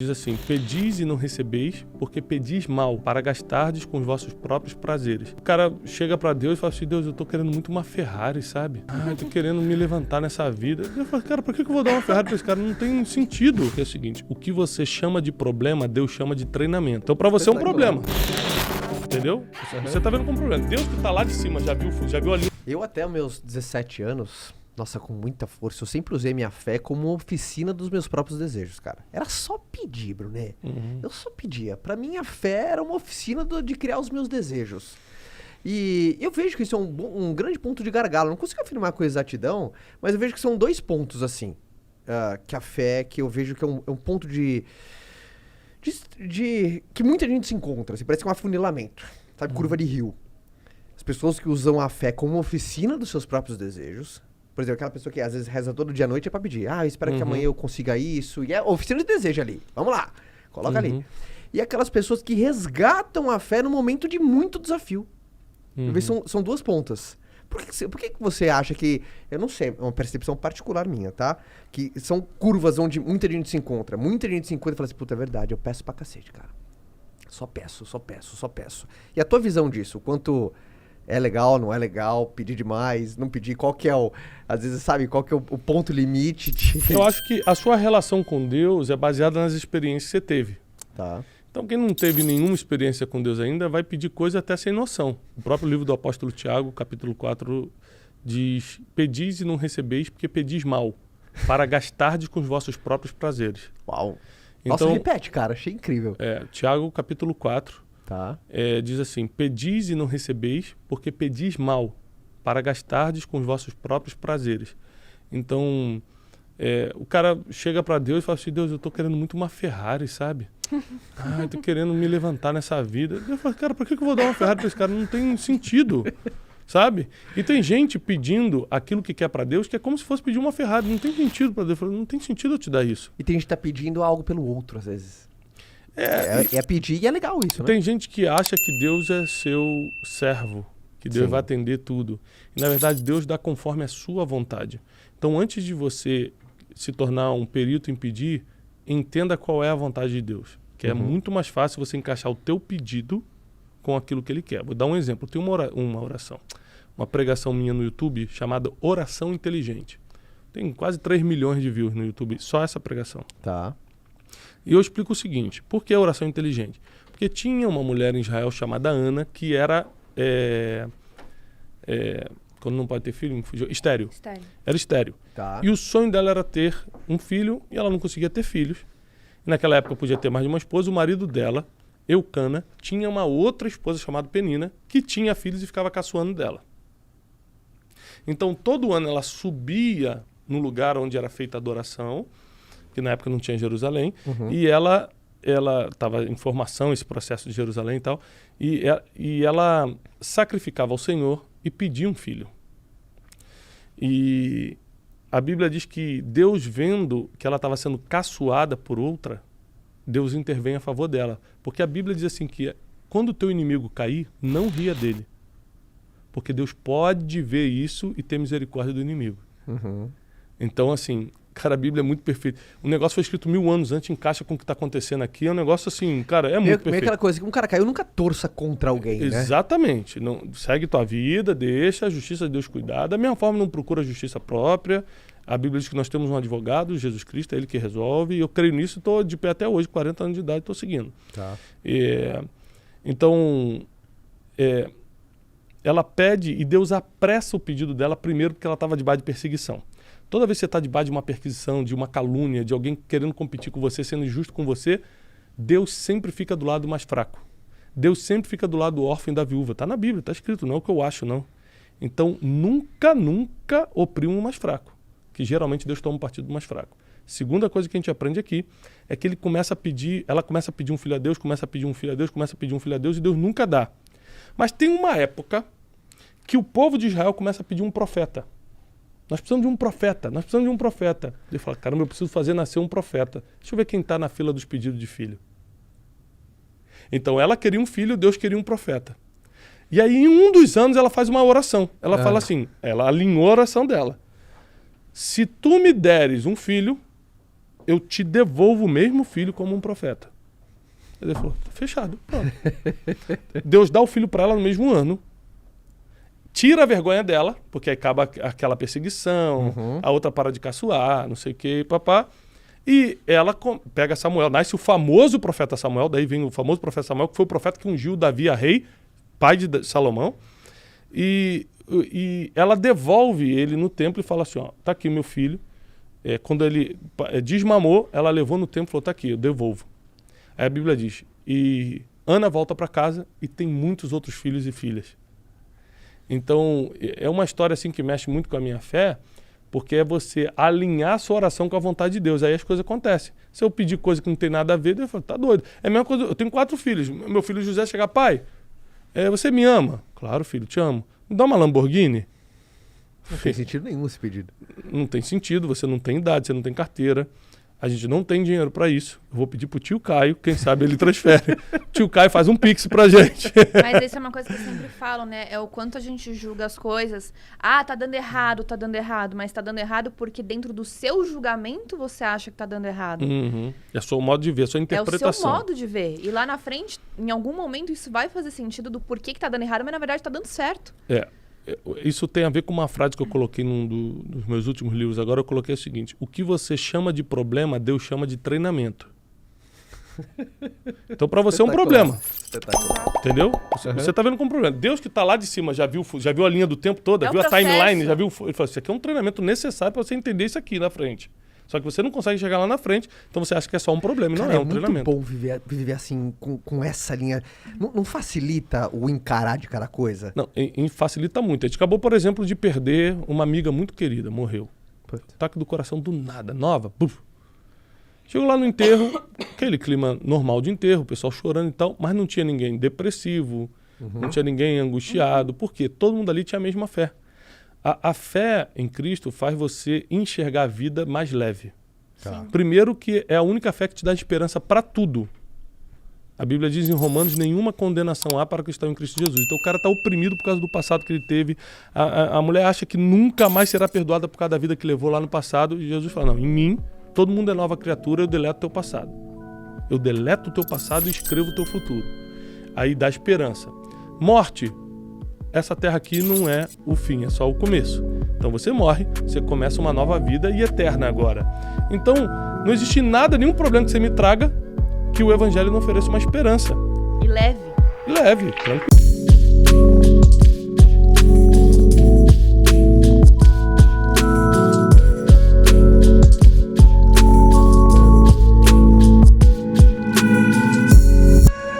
Diz assim, pedis e não recebeis, porque pedis mal, para gastardes com os vossos próprios prazeres. O cara chega pra Deus e fala assim, Deus, eu tô querendo muito uma Ferrari, sabe? Eu tô querendo me levantar nessa vida. Eu falo, cara, por que eu vou dar uma Ferrari pra esse cara? Não tem sentido. É o seguinte, o que você chama de problema, Deus chama de treinamento. Então pra você é um problema. Entendeu? Você tá vendo como problema. Deus que tá lá de cima, já viu ali. Eu até os meus 17 anos... Nossa, com muita força. Eu sempre usei minha fé como oficina dos meus próprios desejos, cara. Era só pedir, Bruné. Eu só pedia. Pra mim, a fé era uma oficina de criar os meus desejos. E eu vejo que isso é um grande ponto de gargalo. Não consigo afirmar com exatidão, mas eu vejo que são dois pontos, assim. Que a fé, que eu vejo que é um ponto de que muita gente se encontra. Assim, parece que é um afunilamento. Sabe, curva de rio. As pessoas que usam a fé como oficina dos seus próprios desejos... Por exemplo, aquela pessoa que às vezes reza todo dia à noite é pra pedir. Eu espero que amanhã eu consiga isso. E é oficina de desejo ali. Vamos lá. Coloca ali. E aquelas pessoas que resgatam a fé no momento de muito desafio. Eu vejo são duas pontas. Por que você acha que... Eu não sei, é uma percepção particular minha, tá? Que são curvas onde muita gente se encontra. Muita gente se encontra e fala assim, puta, é verdade, eu peço pra cacete, cara. Só peço. E a tua visão disso? Quanto... É legal, não é legal, pedir demais, não pedir, qual que é às vezes, sabe, qual que é o ponto limite? Eu acho que a sua relação com Deus é baseada nas experiências que você teve. Tá. Então quem não teve nenhuma experiência com Deus ainda vai pedir coisa até sem noção. O próprio livro do apóstolo Tiago, capítulo 4, diz, pedis e não recebeis porque pedis mal, para gastardes com os vossos próprios prazeres. Uau. Então, nossa, repete, cara, achei incrível. Tiago, capítulo 4, tá. Diz assim, pedis e não recebeis, porque pedis mal, para gastardes com os vossos próprios prazeres. Então, o cara chega para Deus e fala assim, Deus, eu tô querendo muito uma Ferrari, sabe? Eu tô querendo me levantar nessa vida. Eu falo, cara, por que eu vou dar uma Ferrari para esse cara? Não tem sentido, sabe? E tem gente pedindo aquilo que quer para Deus, que é como se fosse pedir uma Ferrari. Não tem sentido para Deus. Eu falo, não tem sentido eu te dar isso. E tem gente que tá pedindo algo pelo outro, às vezes. É pedir e é legal isso, né? Tem gente que acha que Deus é seu servo, que Deus vai atender tudo. E, na verdade, Deus dá conforme a sua vontade. Então, antes de você se tornar um perito em pedir, entenda qual é a vontade de Deus. Que é muito mais fácil você encaixar o teu pedido com aquilo que Ele quer. Vou dar um exemplo. Eu tenho uma oração, uma pregação minha no YouTube chamada Oração Inteligente. Tem quase 3 milhões de views no YouTube, só essa pregação. Tá. E eu explico o seguinte, por que a oração inteligente? Porque tinha uma mulher em Israel chamada Ana, que era, quando não pode ter filho, estéril. Era estéril. Tá. E o sonho dela era ter um filho, e ela não conseguia ter filhos. E naquela época podia ter mais de uma esposa, o marido dela, Eucana, tinha uma outra esposa chamada Penina, que tinha filhos e ficava caçoando dela. Então todo ano ela subia no lugar onde era feita a adoração, que na época não tinha Jerusalém, e ela estava em formação, esse processo de Jerusalém e tal, e ela sacrificava ao Senhor e pedia um filho. E a Bíblia diz que Deus, vendo que ela estava sendo caçoada por outra, Deus intervém a favor dela. Porque a Bíblia diz assim que quando o teu inimigo cair, não ria dele. Porque Deus pode ver isso e ter misericórdia do inimigo. Então, assim... Cara, a Bíblia é muito perfeita. O negócio foi escrito 1000 anos antes, encaixa com o que está acontecendo aqui. É um negócio assim, cara, é muito perfeito. É aquela coisa que um cara caiu, nunca torça contra alguém, né? Exatamente. Não, segue tua vida, deixa a justiça de Deus cuidar. Da mesma forma, não procura a justiça própria. A Bíblia diz que nós temos um advogado, Jesus Cristo, é Ele que resolve. E eu creio nisso e estou de pé até hoje, 40 anos de idade, estou seguindo. Tá. Então, ela pede e Deus apressa o pedido dela primeiro porque ela estava debaixo de perseguição. Toda vez que você está debaixo de uma perquisição, de uma calúnia, de alguém querendo competir com você, sendo injusto com você, Deus sempre fica do lado mais fraco. Deus sempre fica do lado do órfão e da viúva. Está na Bíblia, está escrito, não é o que eu acho, não. Então, nunca oprima o mais fraco, que geralmente Deus toma um partido do mais fraco. Segunda coisa que a gente aprende aqui é que ela começa a pedir um filho a Deus, começa a pedir um filho a Deus, começa a pedir um filho a Deus e Deus nunca dá. Mas tem uma época que o povo de Israel começa a pedir um profeta. Nós precisamos de um profeta. Ele fala, caramba, eu preciso fazer nascer um profeta. Deixa eu ver quem está na fila dos pedidos de filho. Então ela queria um filho, Deus queria um profeta. E aí em um dos anos ela faz uma oração. Ela fala assim, ela alinhou a oração dela. Se tu me deres um filho, eu te devolvo o mesmo filho como um profeta. Ele falou, fechado, pronto. Deus dá o filho para ela no mesmo ano, tira a vergonha dela, porque aí acaba aquela perseguição, a outra para de caçoar, não sei o que, papá. E ela pega Samuel, nasce o famoso profeta Samuel, daí vem o famoso profeta Samuel, que foi o profeta que ungiu Davi a rei, pai de Salomão. E ela devolve ele no templo e fala assim, ó, tá aqui o meu filho. Quando ele desmamou, ela levou no templo e falou, tá aqui, eu devolvo. Aí a Bíblia diz, e Ana volta para casa e tem muitos outros filhos e filhas. Então, é uma história assim que mexe muito com a minha fé, porque é você alinhar a sua oração com a vontade de Deus. Aí as coisas acontecem. Se eu pedir coisa que não tem nada a ver, eu falo, tá doido. É a mesma coisa, eu tenho 4 filhos. Meu filho José chegar, pai, você me ama? Claro, filho, te amo. Me dá uma Lamborghini? Não tem sentido nenhum esse pedido. Não tem sentido, você não tem idade, você não tem carteira. A gente não tem dinheiro para isso. Eu vou pedir pro tio Caio, quem sabe ele transfere. Tio Caio faz um pix pra gente. Mas isso é uma coisa que eu sempre falo, né? É o quanto a gente julga as coisas. Ah, tá dando errado. Mas tá dando errado porque dentro do seu julgamento você acha que tá dando errado. É o seu modo de ver, a sua interpretação. É o seu modo de ver. E lá na frente, em algum momento, isso vai fazer sentido do porquê que tá dando errado, mas na verdade tá dando certo. Isso tem a ver com uma frase que eu coloquei num dos meus últimos livros. Agora eu coloquei o seguinte: o que você chama de problema, Deus chama de treinamento. Então para você é um problema. Entendeu? Você tá vendo como problema. Deus que tá lá de cima já viu a linha do tempo toda, viu a timeline, já viu. Ele falou: isso aqui é um treinamento necessário para você entender isso aqui na frente. Só que você não consegue chegar lá na frente, então você acha que é só um problema. E não é um treinamento. É muito bom viver assim, com essa linha. Não facilita o encarar de cada coisa? Não, facilita muito. A gente acabou, por exemplo, de perder uma amiga muito querida, morreu. Ataque do coração do nada, nova. Buf. Chegou lá no enterro, aquele clima normal de enterro, o pessoal chorando e tal, mas não tinha ninguém depressivo, não tinha ninguém angustiado. Por quê? Todo mundo ali tinha a mesma fé. A fé em Cristo faz você enxergar a vida mais leve. Primeiro que é a única fé que te dá esperança para tudo. A Bíblia diz em Romanos, nenhuma condenação há para que estão em Cristo Jesus. Então o cara está oprimido por causa do passado que ele teve. A mulher acha que nunca mais será perdoada por causa da vida que levou lá no passado. E Jesus fala, não, em mim todo mundo é nova criatura, eu deleto o teu passado. Eu deleto o teu passado e escrevo o teu futuro. Aí dá esperança. Morte. Essa terra aqui não é o fim, é só o começo. Então você morre, você começa uma nova vida e eterna agora. Então, não existe nada, nenhum problema que você me traga que o Evangelho não ofereça uma esperança. E leve. Leve, tranquilo.